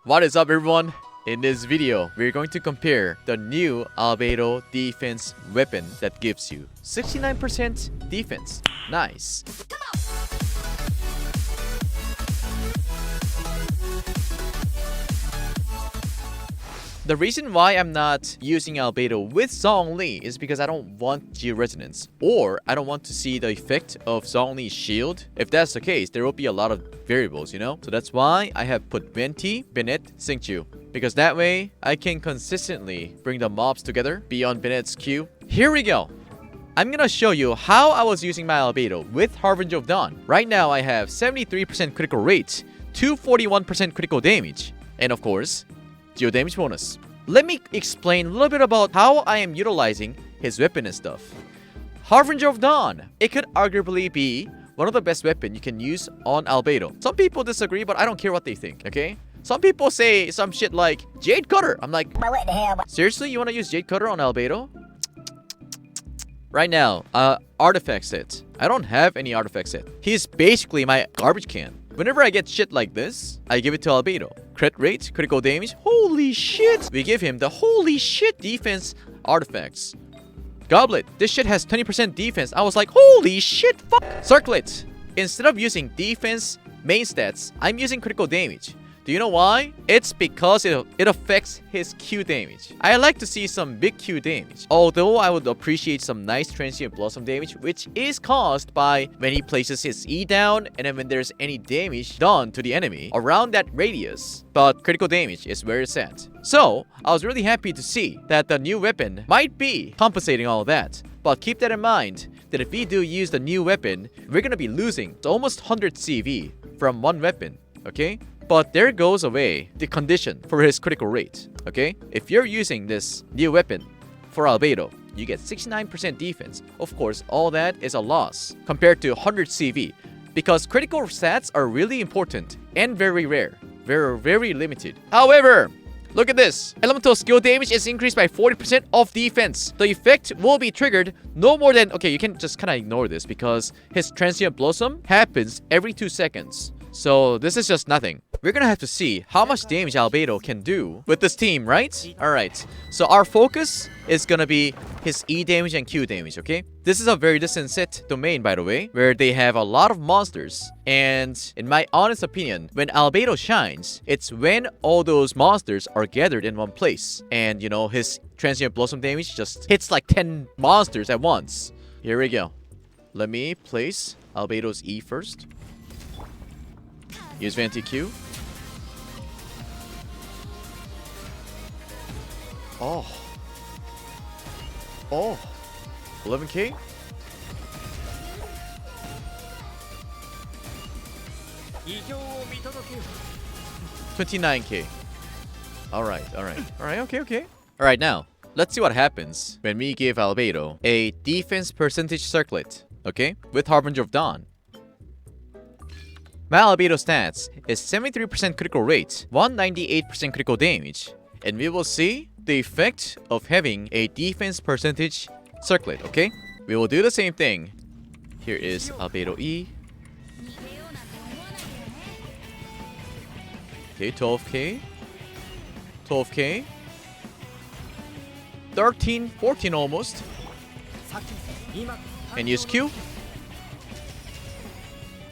What is up, everyone? In this video, we're going to compare the new Albedo defense weapon that gives you 69% defense. Nice. The reason why I'm not using Albedo with Zhongli is because I don't want Geo-Resonance, or I don't want to see the effect of Zhongli's shield. If that's the case, there will be a lot of variables, you know? So that's why I have put Venti, Bennett, Xingqiu. Because that way, I can consistently bring the mobs together beyond Bennett's Q. Here we go! I'm gonna show you how I was using my Albedo with Harbinger of Dawn. Right now, I have 73% critical rate, 241% critical damage, and of course, Geo damage bonus. Let me explain a little bit about how I am utilizing his weapon and stuff. Harbinger of Dawn. It could arguably be one of the best weapons you can use on Albedo. Some people disagree, but I don't care what they think, okay? Some people say some shit like Jade Cutter. I'm like, what the hell? Seriously, you want to use Jade Cutter on Albedo? Right now, artifact set. I don't have any artifact set. He's basically my garbage can. Whenever I get shit like this, I give it to Albedo. Crit rate, critical damage, holy shit! We give him the holy shit defense artifacts. Goblet, this shit has 20% defense. I was like, holy shit, fuck! Circlet, instead of using defense main stats, I'm using critical damage. Do you know why? It's because it affects his Q damage. I like to see some big Q damage. Although I would appreciate some nice transient blossom damage, which is caused by when he places his E down and then when there's any damage done to the enemy around that radius. But critical damage is where it's at. So, I was really happy to see that the new weapon might be compensating all of that. But keep that in mind, that if we do use the new weapon, we're gonna be losing almost 100 CV from one weapon, okay? But there goes away the condition for his critical rate, okay? If you're using this new weapon for Albedo, you get 69% defense. Of course, all that is a loss compared to 100 CV because critical stats are really important and very rare. Very limited. However, look at this. Elemental skill damage is increased by 40% of defense. The effect will be triggered no more than... Okay, you can just kind of ignore this because his transient blossom happens every 2 seconds. So this is just nothing. We're gonna have to see how much damage Albedo can do with this team, right? Alright, so our focus is gonna be his E damage and Q damage, okay? This is a very distant set domain, by the way, where they have a lot of monsters. And in my honest opinion, when Albedo shines, it's when all those monsters are gathered in one place. And, you know, his transient blossom damage just hits like 10 monsters at once. Here we go. Let me place Albedo's E first. Use Venti Q. Oh. 11k? 29k. Alright, okay. Alright, now, let's see what happens when we give Albedo a defense percentage circlet, okay? With Harbinger of Dawn. My Albedo stats is 73% critical rate, 198% critical damage, and we will see the effect of having a defense percentage circlet, okay? We will do the same thing. Here is Albedo E. Okay, 12k. 12k. 13, 14 almost. And use Q.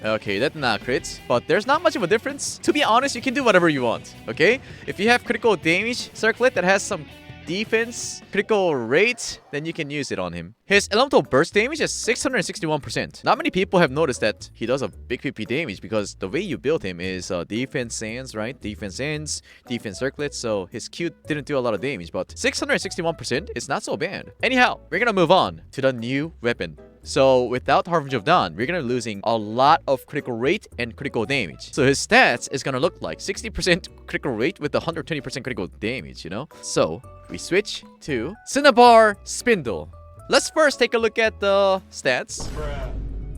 Okay, that's not crits, but there's not much of a difference. To be honest, you can do whatever you want, okay? If you have critical damage circlet that has some defense, critical rate, then you can use it on him. His elemental burst damage is 661%. Not many people have noticed that he does a big PP damage because the way you build him is defense sands, right? Defense ends, defense circlets, so his Q didn't do a lot of damage, but 661% is not so bad. Anyhow, we're gonna move on to the new weapon. So without Harbinger of Dawn, we're gonna be losing a lot of critical rate and critical damage. So his stats is gonna look like 60% critical rate with 120% critical damage, you know? So we switch to Cinnabar Spindle. Let's first take a look at the stats.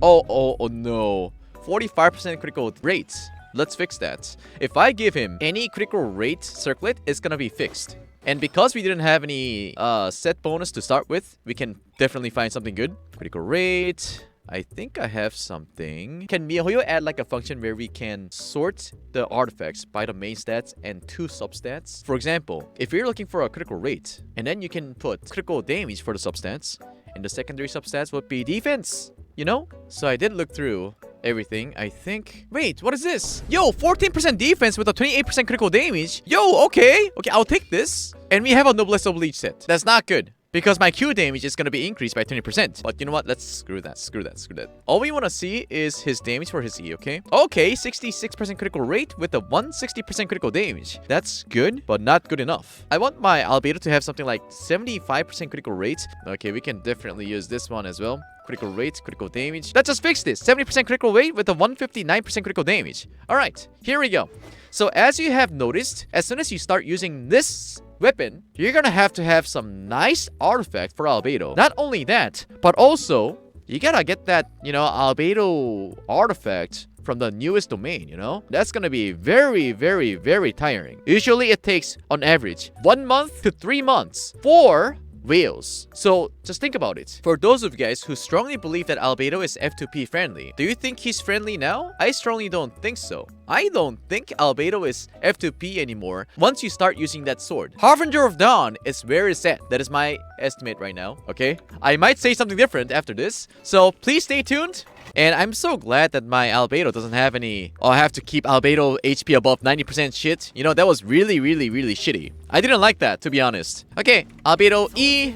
Oh no. 45% critical rates. Let's fix that. If I give him any critical rate circlet, it's gonna be fixed. And because we didn't have any set bonus to start with, we can definitely find something good. Critical rate, I think I have something. Can MiHoYo add like a function where we can sort the artifacts by the main stats and 2 substats? For example, if you're looking for a critical rate, and then you can put critical damage for the substats, and the secondary substats would be defense, you know? So I did look through everything, I think. Wait, what is this? Yo, 14% defense with a 28% critical damage. Yo, okay. Okay, I'll take this. And we have a Noblesse Oblige set. That's not good, because my Q damage is going to be increased by 20%. But you know what? Let's screw that. Screw that. Screw that. All we want to see is his damage for his E, okay? Okay, 66% critical rate with a 160% critical damage. That's good, but not good enough. I want my Albedo to have something like 75% critical rate. Okay, we can definitely use this one as well. Critical rate, critical damage. Let's just fix this. 70% critical rate with a 159% critical damage. Alright, here we go. So as you have noticed, as soon as you start using this weapon, you're gonna have to have some nice artifact for Albedo. Not only that, but also, you gotta get that, you know, Albedo artifact from the newest domain, you know? That's gonna be very, very, very tiring. Usually it takes, on average, 1 month to 3 months for whales. So just think about it. For those of you guys who strongly believe that Albedo is F2P friendly, do you think he's friendly now? I strongly don't think so. I don't think Albedo is F2P anymore once you start using that sword. Harbinger of Dawn is where it's at. That is my estimate right now, okay? I might say something different after this, so please stay tuned. And I'm so glad that my Albedo doesn't have any... Oh, I have to keep Albedo HP above 90% shit. You know, that was really, really, really shitty. I didn't like that, to be honest. Okay, Albedo E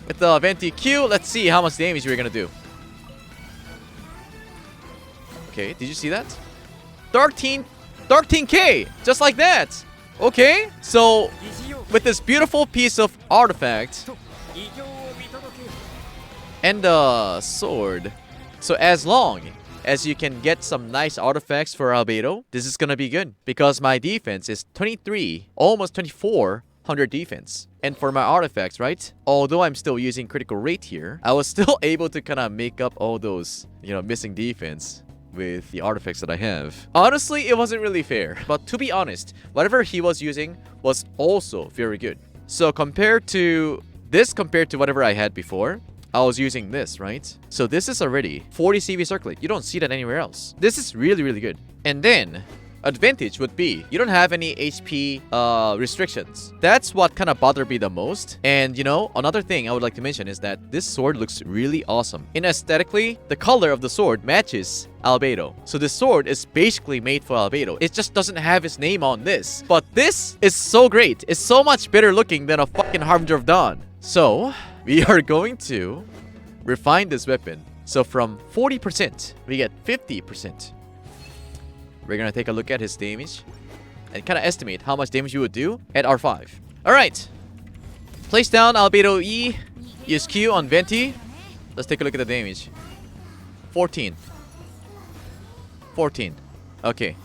with the Venti Q. Let's see how much damage we're gonna do. Okay, did you see that? 13k! Just like that! Okay, so with this beautiful piece of artifact and the sword... So as long as you can get some nice artifacts for Albedo, this is gonna be good. Because my defense is 23, almost 2400 defense. And for my artifacts, right? Although I'm still using critical rate here, I was still able to kind of make up all those, you know, missing defense with the artifacts that I have. Honestly, it wasn't really fair. But to be honest, whatever he was using was also very good. So compared to whatever I had before, I was using this, right? So this is already 40 CV circulate. You don't see that anywhere else. This is really, really good. And then, advantage would be, you don't have any HP restrictions. That's what kind of bothered me the most. And, you know, another thing I would like to mention is that this sword looks really awesome. And aesthetically, the color of the sword matches Albedo. So this sword is basically made for Albedo. It just doesn't have his name on this. But this is so great. It's so much better looking than a fucking Harbinger of Dawn. So... we are going to refine this weapon. So from 40%, we get 50%. We're going to take a look at his damage and kind of estimate how much damage you would do at R5. Alright. Place down Albedo E. Use Q on Venti. Let's take a look at the damage. 14. 14. Okay.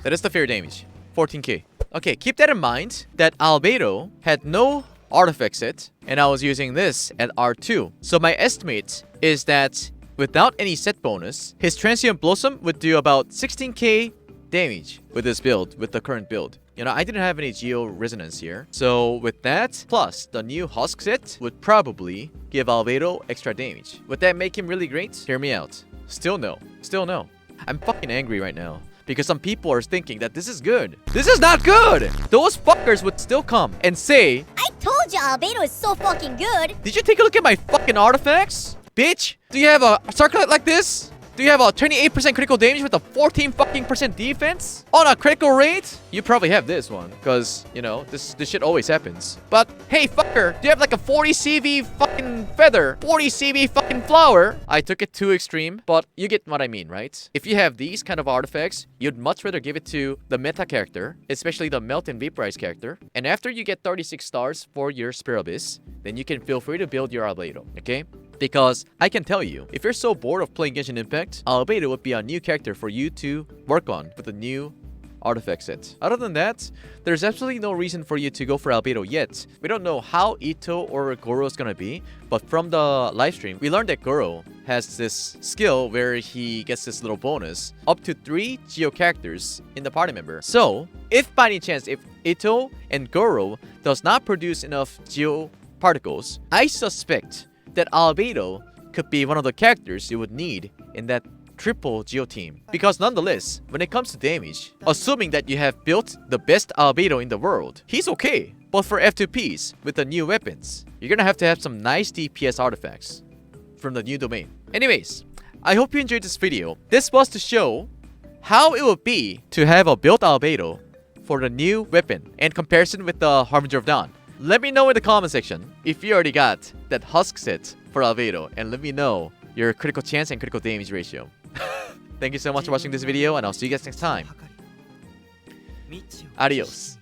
That is the fair damage. 14k. Okay, keep that in mind that Albedo had no artifact set, and I was using this at R2. So my estimate is that without any set bonus, his Transient Blossom would do about 16k damage with this build, with the current build. You know, I didn't have any Geo Resonance here. So with that, plus the new Husk set would probably give Albedo extra damage. Would that make him really great? Hear me out. Still no. Still no. I'm fucking angry right now. Because some people are thinking that this is good. This is not good! Those fuckers would still come and say, I told you Albedo is so fucking good! did you take a look at my fucking artifacts? Bitch, do you have a circlet like this? Do you have a 28% critical damage with a 14 fucking percent defense? On a critical rate? You probably have this one. Because, you know, this shit always happens. But, hey fucker, do you have like a 40 CV fucking feather? 40 CV fucking flower? I took it too extreme, but you get what I mean, right? If you have these kind of artifacts, you'd much rather give it to the meta character, especially the Melt and Vaporize character. And after you get 36 stars for your Spear Abyss, then you can feel free to build your Albedo, okay? Because I can tell you, if you're so bored of playing Genshin Impact, Albedo would be a new character for you to work on with a new artifact set. Other than that, there's absolutely no reason for you to go for Albedo yet. We don't know how Ito or Goro is gonna be, but from the livestream, we learned that Goro has this skill where he gets this little bonus, up to 3 Geo characters in the party member. So, if by any chance, if Ito and Goro does not produce enough Geo particles, I suspect that Albedo could be one of the characters you would need in that triple Geo team. Because nonetheless, when it comes to damage, assuming that you have built the best Albedo in the world, he's okay. But for F2Ps, with the new weapons, you're gonna have to have some nice DPS artifacts from the new domain. Anyways, I hope you enjoyed this video. This was to show how it would be to have a built Albedo for the new weapon in comparison with the Harbinger of Dawn. Let me know in the comment section if you already got that husk set for Albedo, and let me know your critical chance and critical damage ratio. Thank you so much for watching this video, and I'll see you guys next time. Adios.